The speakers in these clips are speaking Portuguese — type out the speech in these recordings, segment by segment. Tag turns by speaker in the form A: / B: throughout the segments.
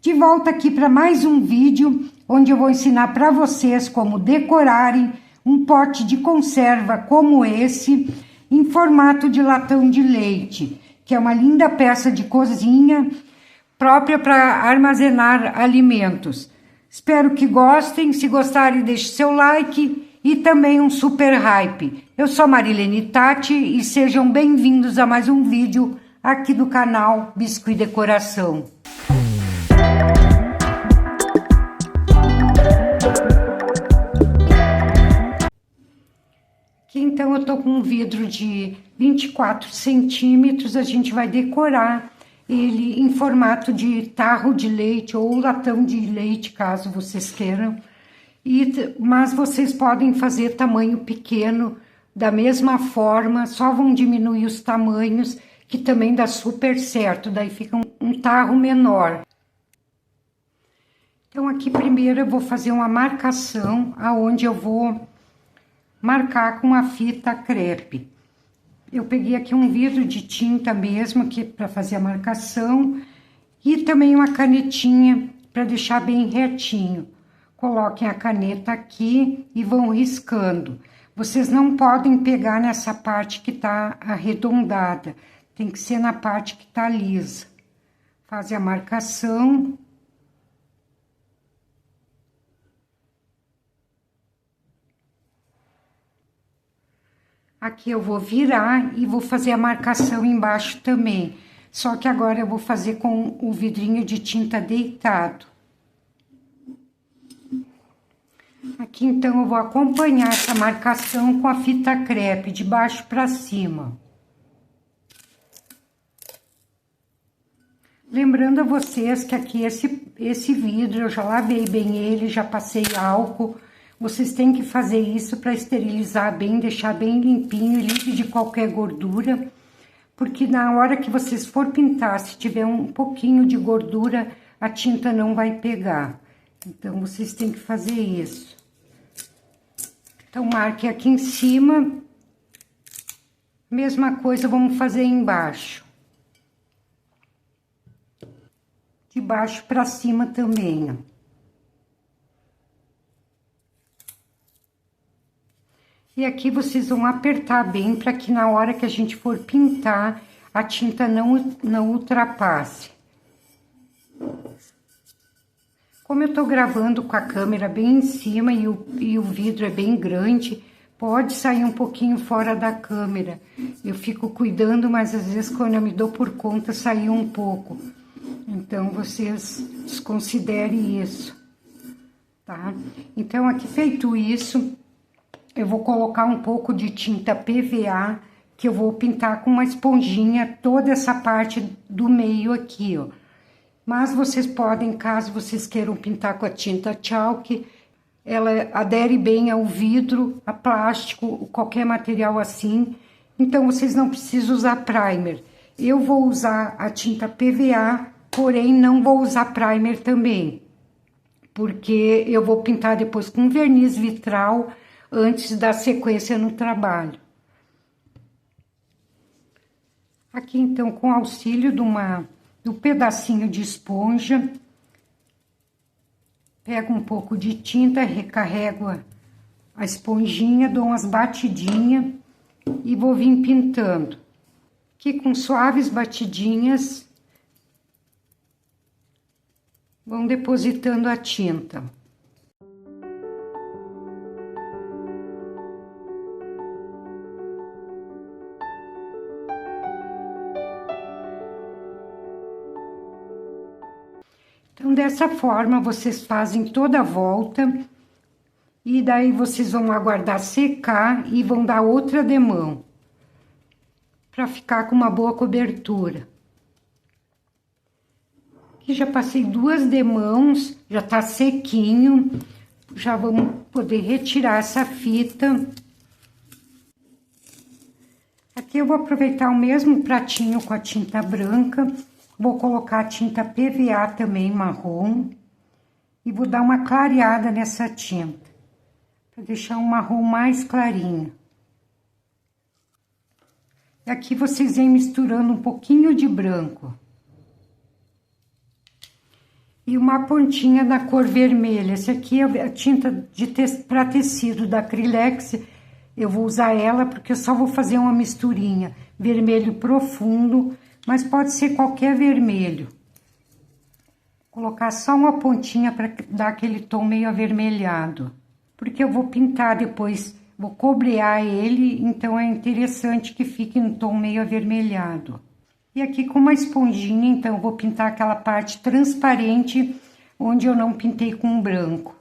A: De volta aqui para mais um vídeo, onde eu vou ensinar para vocês como decorarem um pote de conserva como esse, em formato de latão de leite, que é uma linda peça de cozinha, própria para armazenar alimentos. Espero que gostem, se gostarem deixe seu like e também um super hype. Eu sou Marilene Tati e sejam bem-vindos a mais um vídeo aqui do canal Biscuit Decoração. Aqui então eu tô com um vidro de 24 centímetros, a gente vai decorar ele em formato de tarro de leite ou latão de leite, caso vocês queiram. Mas vocês podem fazer tamanho pequeno, da mesma forma, só vão diminuir os tamanhos, que também dá super certo, daí fica um tarro menor. Então aqui primeiro eu vou fazer uma marcação, aonde eu vou marcar com a fita crepe. Eu peguei aqui um vidro de tinta mesmo, aqui para fazer a marcação, e também uma canetinha para deixar bem retinho. Coloquem a caneta aqui e vão riscando. Vocês não podem pegar nessa parte que tá arredondada, tem que ser na parte que tá lisa. Faz a marcação. Aqui eu vou virar e vou fazer a marcação embaixo também. Só que agora eu vou fazer com o vidrinho de tinta deitado. Aqui então eu vou acompanhar essa marcação com a fita crepe de baixo para cima. Lembrando a vocês que aqui esse vidro eu já lavei bem ele, já passei álcool. Vocês têm que fazer isso para esterilizar bem, deixar bem limpinho e livre de qualquer gordura. Porque na hora que vocês for pintar, se tiver um pouquinho de gordura, a tinta não vai pegar. Então, vocês têm que fazer isso. Então, marque aqui em cima. Mesma coisa, vamos fazer embaixo. De baixo para cima também, ó. E aqui vocês vão apertar bem para que na hora que a gente for pintar, a tinta não ultrapasse. Como eu tô gravando com a câmera bem em cima e o vidro é bem grande, pode sair um pouquinho fora da câmera. Eu fico cuidando, mas às vezes quando eu me dou por conta, saiu um pouco. Então, vocês desconsiderem isso, tá? Então, aqui feito isso, eu vou colocar um pouco de tinta PVA, que eu vou pintar com uma esponjinha toda essa parte do meio aqui, ó. Mas vocês podem, caso vocês queiram pintar com a tinta chalk, ela adere bem ao vidro, a plástico, qualquer material assim. Então, vocês não precisam usar primer. Eu vou usar a tinta PVA, porém não vou usar primer também, porque eu vou pintar depois com verniz vitral, antes da sequência no trabalho. Aqui, então, com auxílio do pedacinho de esponja, pego um pouco de tinta, recarrego a esponjinha, dou umas batidinhas e vou vir pintando. Aqui, com suaves batidinhas, vão depositando a tinta. Então, dessa forma, vocês fazem toda a volta, e daí vocês vão aguardar secar e vão dar outra demão, para ficar com uma boa cobertura. Aqui já passei 2 demãos, já tá sequinho, já vamos poder retirar essa fita. Aqui eu vou aproveitar o mesmo pratinho com a tinta branca. Vou colocar a tinta PVA também, marrom, e vou dar uma clareada nessa tinta, para deixar um marrom mais clarinho. E aqui vocês vêm misturando um pouquinho de branco. E uma pontinha da cor vermelha. Essa aqui é a tinta para tecido da Acrylex. Eu vou usar ela porque eu só vou fazer uma misturinha. Vermelho profundo, mas pode ser qualquer vermelho. Vou colocar só uma pontinha para dar aquele tom meio avermelhado. Porque eu vou pintar depois, vou cobrear ele, então é interessante que fique um tom meio avermelhado. E aqui com uma esponjinha, então, eu vou pintar aquela parte transparente onde eu não pintei com branco.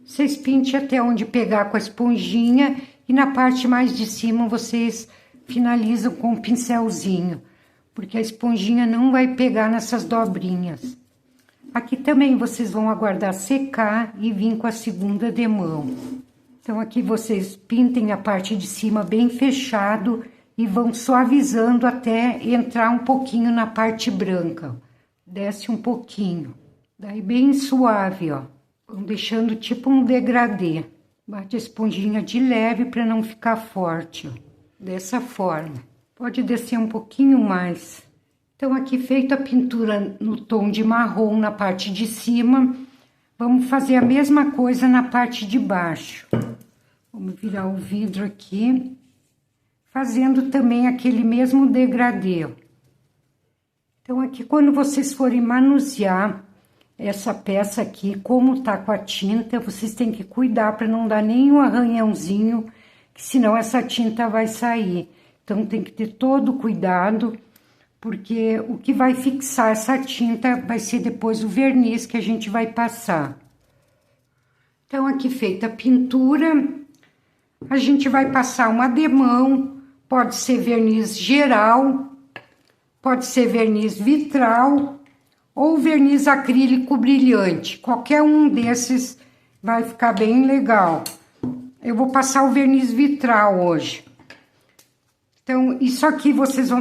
A: Vocês pintem até onde pegar com a esponjinha e na parte mais de cima vocês finalizam com o pincelzinho, porque a esponjinha não vai pegar nessas dobrinhas. Aqui também vocês vão aguardar secar e vir com a segunda demão. Então aqui vocês pintem a parte de cima bem fechado e vão suavizando até entrar um pouquinho na parte branca. Desce um pouquinho. Daí bem suave, ó. Vão deixando tipo um degradê. Bate a esponjinha de leve para não ficar forte, ó. Dessa forma. Pode descer um pouquinho mais. Então aqui feita a pintura no tom de marrom na parte de cima, vamos fazer a mesma coisa na parte de baixo. Vamos virar o vidro aqui. Fazendo também aquele mesmo degradê. Então, aqui, quando vocês forem manusear essa peça aqui, como tá com a tinta, vocês têm que cuidar para não dar nenhum arranhãozinho, que senão essa tinta vai sair. Então, tem que ter todo cuidado, porque o que vai fixar essa tinta vai ser depois o verniz que a gente vai passar. Então, aqui feita a pintura, a gente vai passar uma demão. Pode ser verniz geral, pode ser verniz vitral ou verniz acrílico brilhante. Qualquer um desses vai ficar bem legal. Eu vou passar o verniz vitral hoje. Então, isso aqui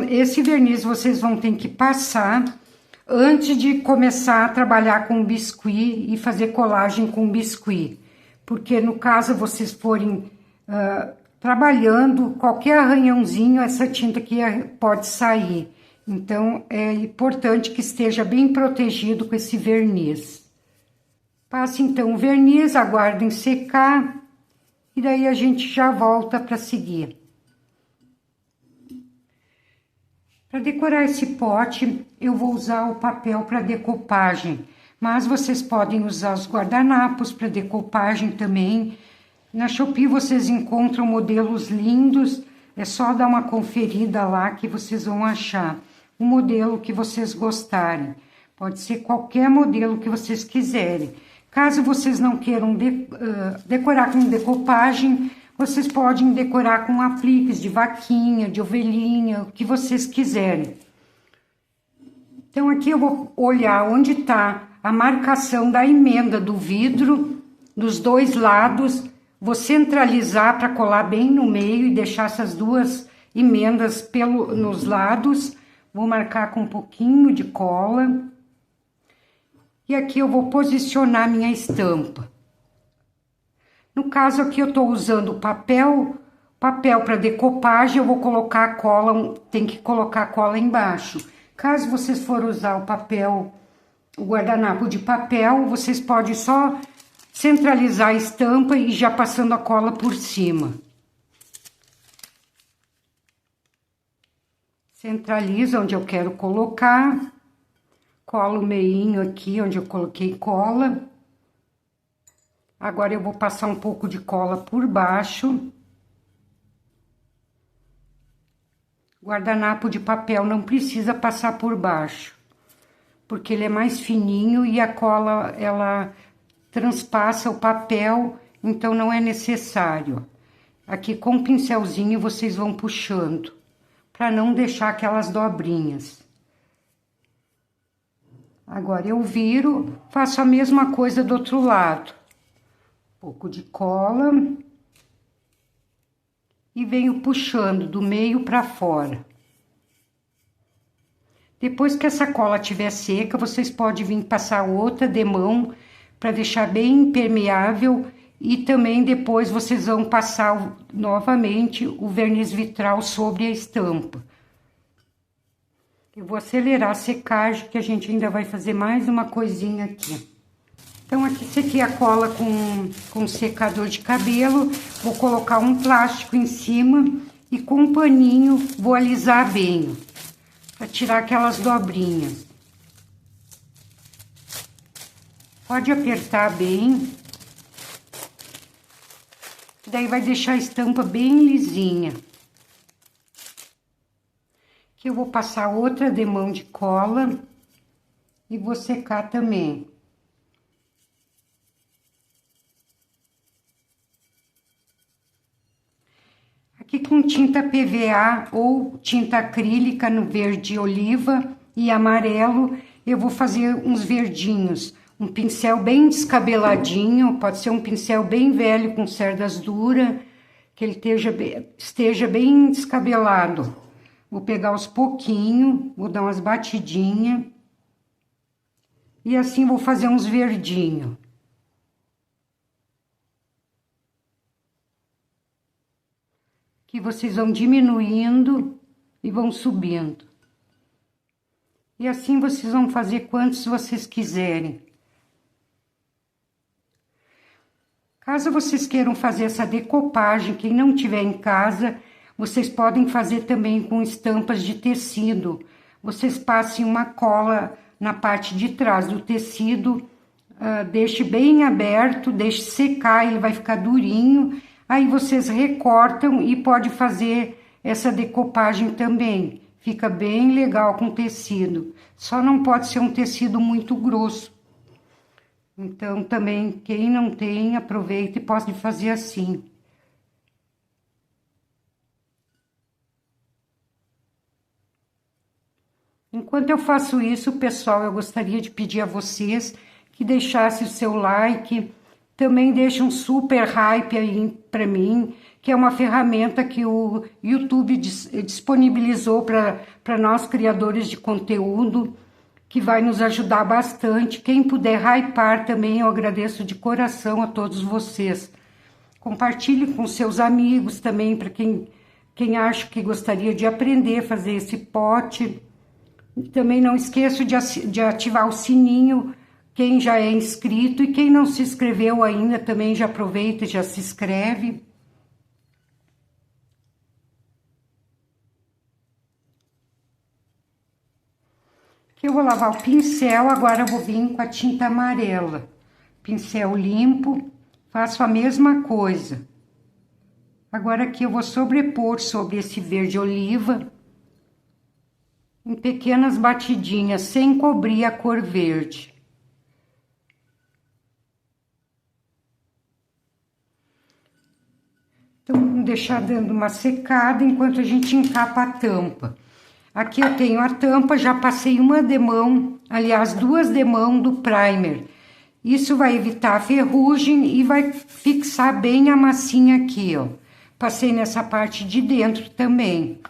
A: esse verniz vocês vão ter que passar antes de começar a trabalhar com biscuit e fazer colagem com biscuit. Porque no caso vocês forem trabalhando, qualquer arranhãozinho, essa tinta aqui pode sair. Então, é importante que esteja bem protegido com esse verniz. Passe, então, o verniz, aguardem secar, e daí a gente já volta para seguir. Para decorar esse pote, eu vou usar o papel para decopagem, mas vocês podem usar os guardanapos para decopagem também. Na Shopee vocês encontram modelos lindos, é só dar uma conferida lá que vocês vão achar o modelo que vocês gostarem. Pode ser qualquer modelo que vocês quiserem. Caso vocês não queiram decorar com decopagem, vocês podem decorar com apliques de vaquinha, de ovelhinha, o que vocês quiserem. Então aqui eu vou olhar onde está a marcação da emenda do vidro, dos dois lados. Vou centralizar para colar bem no meio e deixar essas duas emendas nos lados. Vou marcar com um pouquinho de cola. E aqui eu vou posicionar minha estampa. No caso aqui eu estou usando papel para decopagem, eu vou colocar a cola, tem que colocar a cola embaixo. Caso vocês forem usar o guardanapo de papel, vocês podem só centralizar a estampa e já passando a cola por cima. Centralizo onde eu quero colocar. Colo o meinho aqui onde eu coloquei cola. Agora eu vou passar um pouco de cola por baixo. Guardanapo de papel não precisa passar por baixo, porque ele é mais fininho e a cola, ela transpassa o papel, então não é necessário. Aqui com o pincelzinho vocês vão puxando, para não deixar aquelas dobrinhas. Agora eu viro, faço a mesma coisa do outro lado. Um pouco de cola. E venho puxando do meio para fora. Depois que essa cola estiver seca, vocês podem vir passar outra demão para deixar bem impermeável. E também depois vocês vão passar novamente o verniz vitral sobre a estampa. Eu vou acelerar a secagem, que a gente ainda vai fazer mais uma coisinha aqui. Então, aqui sequei a cola com secador de cabelo. Vou colocar um plástico em cima e com um paninho vou alisar bem, para tirar aquelas dobrinhas. Pode apertar bem. Daí vai deixar a estampa bem lisinha. Aqui eu vou passar outra demão de cola e vou secar também. Aqui com tinta PVA ou tinta acrílica no verde oliva e amarelo, eu vou fazer uns verdinhos. Um pincel bem descabeladinho, pode ser um pincel bem velho com cerdas duras, que ele esteja bem descabelado. Vou pegar aos pouquinhos, vou dar umas batidinhas. E assim vou fazer uns verdinhos. Que vocês vão diminuindo e vão subindo. E assim vocês vão fazer quantos vocês quiserem. Caso vocês queiram fazer essa decopagem, quem não tiver em casa, vocês podem fazer também com estampas de tecido. Vocês passem uma cola na parte de trás do tecido, deixe bem aberto, deixe secar, ele vai ficar durinho. Aí vocês recortam e pode fazer essa decopagem também. Fica bem legal com tecido. Só não pode ser um tecido muito grosso. Então, também, quem não tem, aproveita e pode fazer assim. Enquanto eu faço isso, pessoal, eu gostaria de pedir a vocês que deixassem o seu like. Também deixe um super hype aí para mim, que é uma ferramenta que o YouTube disponibilizou para nós criadores de conteúdo, que vai nos ajudar bastante. Quem puder hypar também, eu agradeço de coração a todos vocês. Compartilhe com seus amigos também, para quem acha que gostaria de aprender a fazer esse pote. Também não esqueça de ativar o sininho, quem já é inscrito, e quem não se inscreveu ainda também já aproveita e já se inscreve. Aqui eu vou lavar o pincel, agora eu vou vir com a tinta amarela. Pincel limpo, faço a mesma coisa. Agora aqui eu vou sobrepor sobre esse verde oliva, em pequenas batidinhas, sem cobrir a cor verde. Então, vamos deixar dando uma secada enquanto a gente encapa a tampa. Aqui eu tenho a tampa, já passei uma demão, aliás, 2 demãos do primer. Isso vai evitar a ferrugem e vai fixar bem a massinha aqui, ó. Passei nessa parte de dentro também.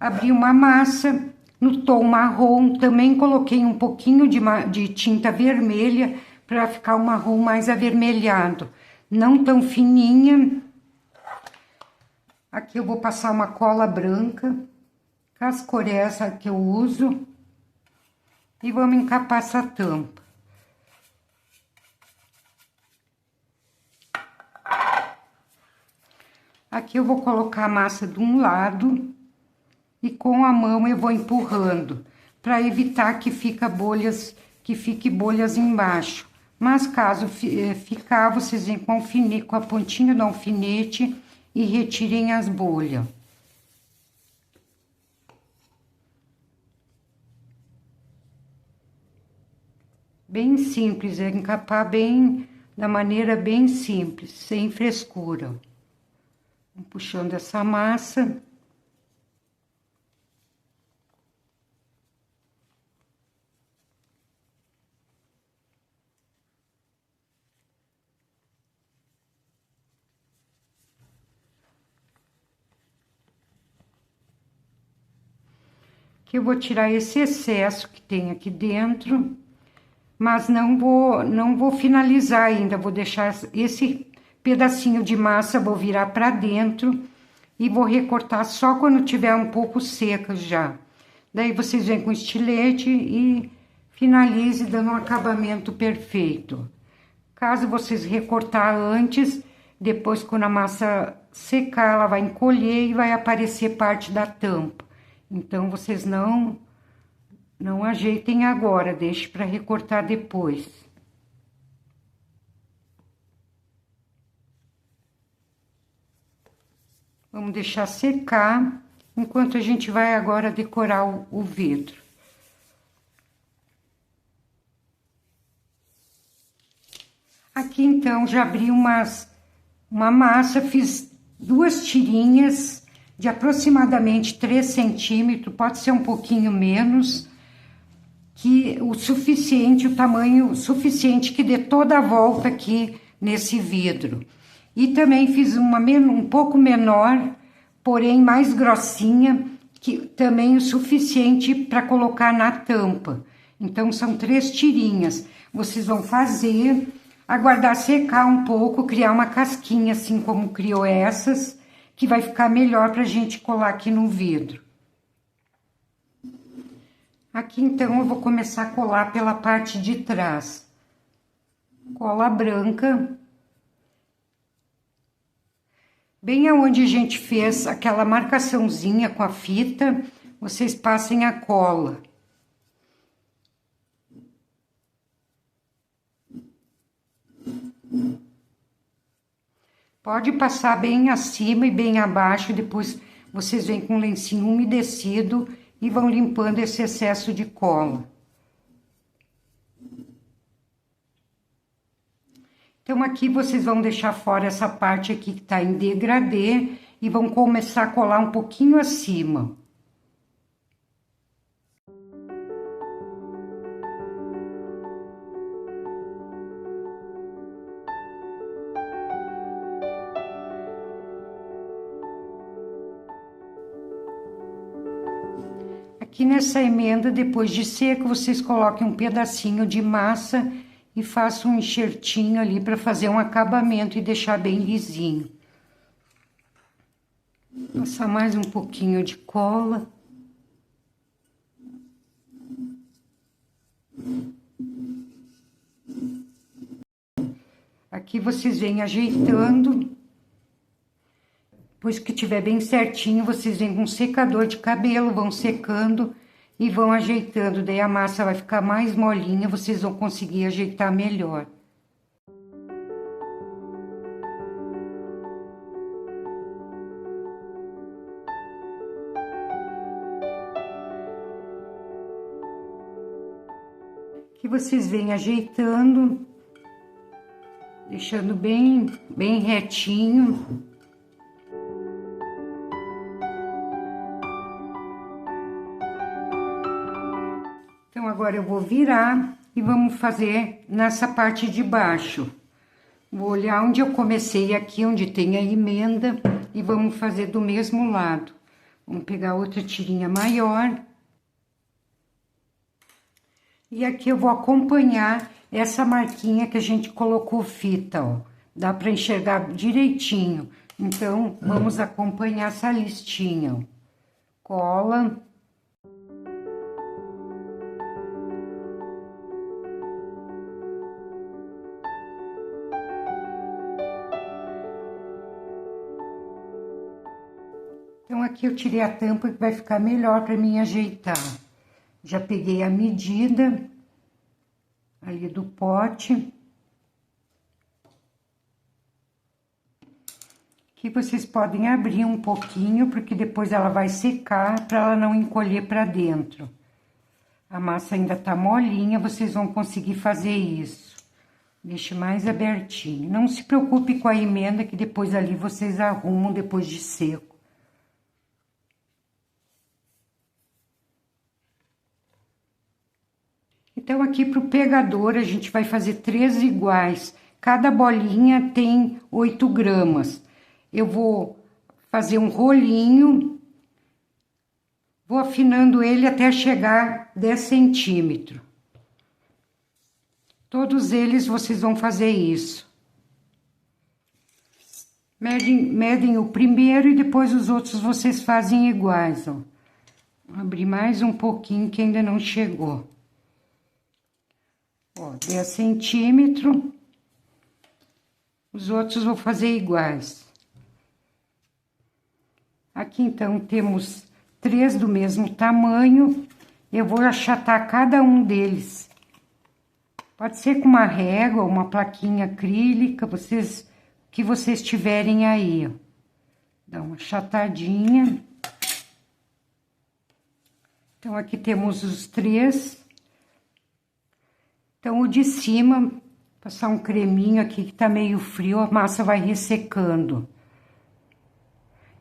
A: Abri uma massa no tom marrom, também coloquei um pouquinho de tinta vermelha para ficar um marrom mais avermelhado. Não tão fininha. Aqui eu vou passar uma cola branca, com as cores essa que eu uso, e vamos encapar essa tampa. Aqui eu vou colocar a massa de um lado e com a mão eu vou empurrando, para evitar que fique bolhas embaixo. Mas caso ficar, vocês vêm com a pontinha do alfinete e retirem as bolhas. Bem simples, é encapar bem, da maneira bem simples, sem frescura. Vamos puxando essa massa. Que eu vou tirar esse excesso que tem aqui dentro, mas não vou finalizar ainda, vou deixar esse pedacinho de massa, vou virar para dentro e vou recortar só quando tiver um pouco seca já. Daí vocês vêm com estilete e finalize dando um acabamento perfeito. Caso vocês recortar antes, depois quando a massa secar, ela vai encolher e vai aparecer parte da tampa. Então, vocês não ajeitem agora, deixe para recortar depois. Vamos deixar secar, enquanto a gente vai agora decorar o vidro. Aqui, então, já abri uma massa, fiz 2 tirinhas de aproximadamente 3 centímetros, pode ser um pouquinho menos, que o suficiente, o tamanho suficiente que dê toda a volta aqui nesse vidro. E também fiz uma um pouco menor, porém mais grossinha, que também o suficiente para colocar na tampa. Então, são 3 tirinhas. Vocês vão fazer, aguardar secar um pouco, criar uma casquinha, assim como criou essas, que vai ficar melhor para a gente colar aqui no vidro. Aqui, então, eu vou começar a colar pela parte de trás. Cola branca. Bem aonde a gente fez aquela marcaçãozinha com a fita, vocês passem a cola. Pode passar bem acima e bem abaixo, depois vocês vêm com um lencinho umedecido e vão limpando esse excesso de cola. Então, aqui vocês vão deixar fora essa parte aqui que tá em degradê e vão começar a colar um pouquinho acima. Aqui nessa emenda, depois de seco, vocês coloquem um pedacinho de massa e façam um enxertinho ali para fazer um acabamento e deixar bem lisinho. Passar mais um pouquinho de cola. Aqui vocês vêm ajeitando. Depois que tiver bem certinho, vocês vêm com um secador de cabelo, vão secando e vão ajeitando. Daí a massa vai ficar mais molinha, vocês vão conseguir ajeitar melhor. Aqui vocês vêm ajeitando, deixando bem retinho. Então, agora eu vou virar e vamos fazer nessa parte de baixo. Vou olhar onde eu comecei aqui, onde tem a emenda, e vamos fazer do mesmo lado. Vamos pegar outra tirinha maior. E aqui eu vou acompanhar essa marquinha que a gente colocou fita, ó. Dá para enxergar direitinho. Então, vamos acompanhar essa listinha, ó. Cola. Então, aqui eu tirei a tampa que vai ficar melhor para mim ajeitar. Já peguei a medida ali do pote. Aqui vocês podem abrir um pouquinho, porque depois ela vai secar para ela não encolher para dentro. A massa ainda tá molinha, vocês vão conseguir fazer isso. Deixe mais abertinho. Não se preocupe com a emenda, que depois ali vocês arrumam depois de seco. Então, aqui pro pegador, a gente vai fazer 3 iguais. Cada bolinha tem 8 gramas. Eu vou fazer um rolinho, vou afinando ele até chegar 10 centímetros. Todos eles vocês vão fazer isso. Medem o primeiro e depois os outros vocês fazem iguais, ó. Vou abrir mais um pouquinho que ainda não chegou. Ó, 10 centímetros. Os outros vou fazer iguais. Aqui, então, temos 3 do mesmo tamanho. Eu vou achatar cada um deles. Pode ser com uma régua, uma plaquinha acrílica, que vocês tiverem aí, ó. Dá uma achatadinha. Então, aqui temos os 3. Então, o de cima, passar um creminho aqui que tá meio frio, a massa vai ressecando.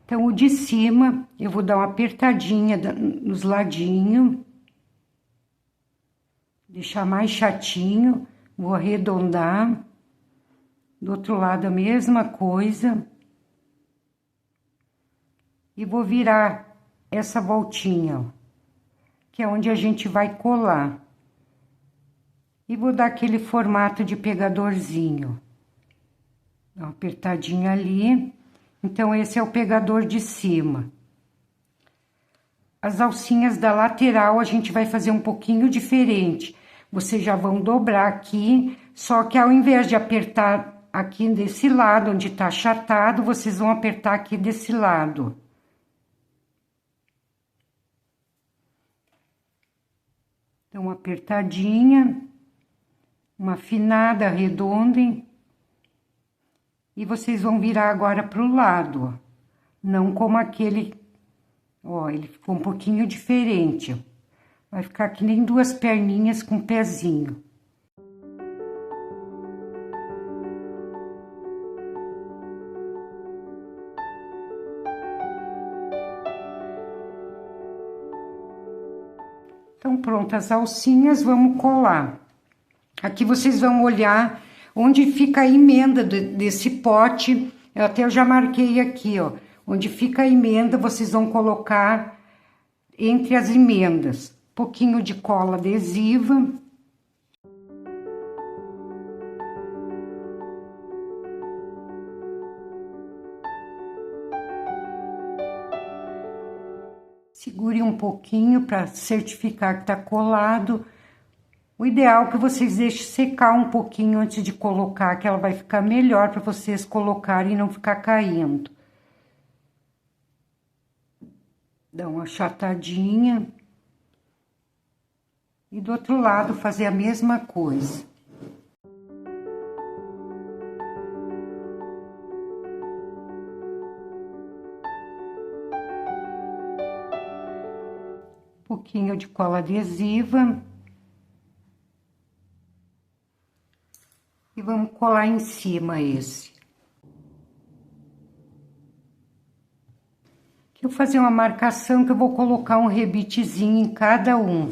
A: Então, o de cima, eu vou dar uma apertadinha nos ladinhos. Deixar mais chatinho. Vou arredondar. Do outro lado, a mesma coisa. E vou virar essa voltinha, ó, que é onde a gente vai colar. E vou dar aquele formato de pegadorzinho. Dá uma apertadinha ali. Então, esse é o pegador de cima. As alcinhas da lateral, a gente vai fazer um pouquinho diferente. Vocês já vão dobrar aqui, só que ao invés de apertar aqui desse lado, onde tá achatado, vocês vão apertar aqui desse lado. Então, uma apertadinha, uma afinada, arredondem. E vocês vão virar agora pro lado, ó. Não como aquele, ó, ele ficou um pouquinho diferente, ó. Vai ficar que nem 2 perninhas com pezinho. Então, prontas as alcinhas, vamos colar. Aqui vocês vão olhar onde fica a emenda desse pote. Eu já marquei aqui, ó. Onde fica a emenda, vocês vão colocar entre as emendas. Um pouquinho de cola adesiva. Segure um pouquinho para certificar que tá colado. O ideal é que vocês deixem secar um pouquinho antes de colocar, que ela vai ficar melhor para vocês colocarem e não ficar caindo. Dá uma achatadinha. E do outro lado fazer a mesma coisa. Um pouquinho de cola adesiva. E vamos colar em cima esse. Aqui eu vou fazer uma marcação que eu vou colocar um rebitezinho em cada um.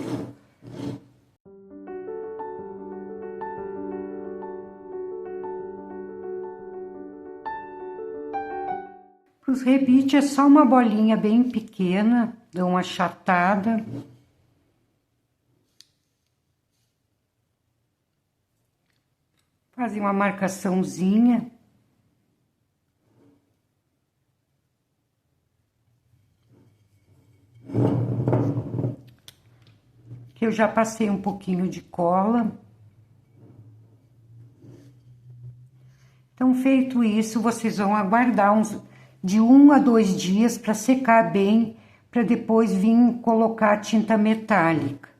A: Para os rebites é só uma bolinha bem pequena, dá uma achatada. Fazer uma marcaçãozinha. Que eu já passei um pouquinho de cola. Então, feito isso, vocês vão aguardar de 1 a 2 dias para secar bem, para depois vir colocar a tinta metálica.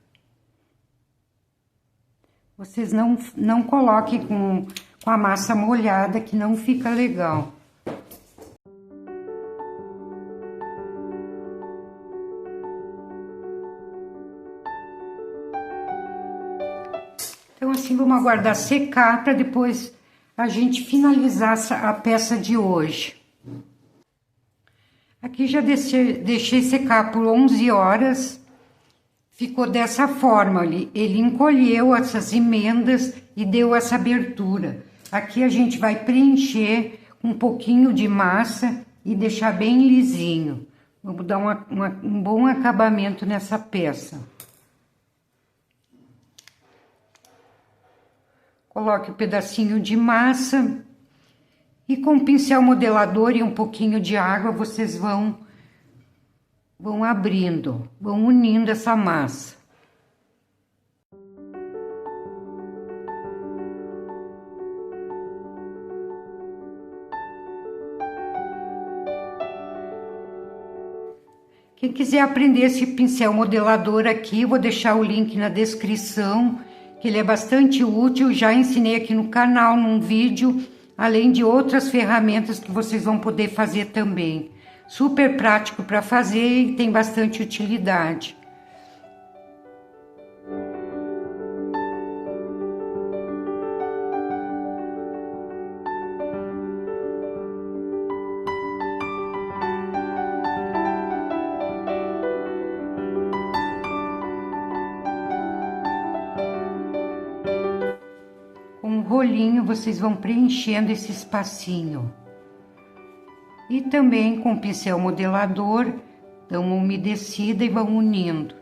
A: Vocês não coloquem com a massa molhada, que não fica legal. Então, assim, vamos aguardar secar para depois a gente finalizar a peça de hoje. Aqui já deixei secar por 11 horas. Ficou dessa forma, ele encolheu essas emendas e deu essa abertura. Aqui a gente vai preencher com um pouquinho de massa e deixar bem lisinho. Vamos dar um bom acabamento nessa peça. Coloque um pedacinho de massa e com um pincel modelador e um pouquinho de água vocês vão vão abrindo, vão unindo essa massa. Quem quiser aprender esse pincel modelador aqui, eu vou deixar o link na descrição, que ele é bastante útil, já ensinei aqui no canal, num vídeo, além de outras ferramentas que vocês vão poder fazer também. Super prático para fazer e tem bastante utilidade. Com o rolinho, vocês vão preenchendo esse espacinho. E também com o pincel modelador, dão uma umedecida e vão unindo.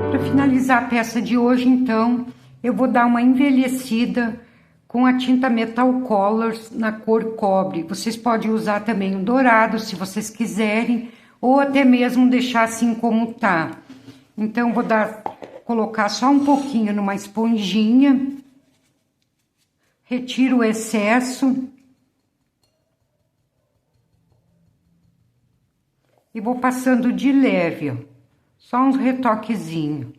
A: Para finalizar a peça de hoje, então, eu vou dar uma envelhecida com a tinta Metal Colors na cor cobre. Vocês podem usar também o dourado, se vocês quiserem, ou até mesmo deixar assim como tá. Então, vou colocar só um pouquinho numa esponjinha, retiro o excesso e vou passando de leve, ó. Só uns retoquezinhos.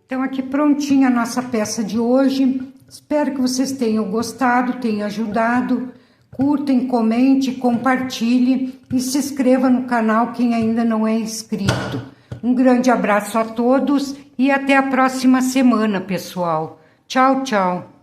A: Então, aqui prontinha a nossa peça de hoje. Espero que vocês tenham gostado, tenham ajudado. Curtem, comente, compartilhe e se inscreva no canal quem ainda não é inscrito. Um grande abraço a todos e até a próxima semana, pessoal. Tchau, tchau.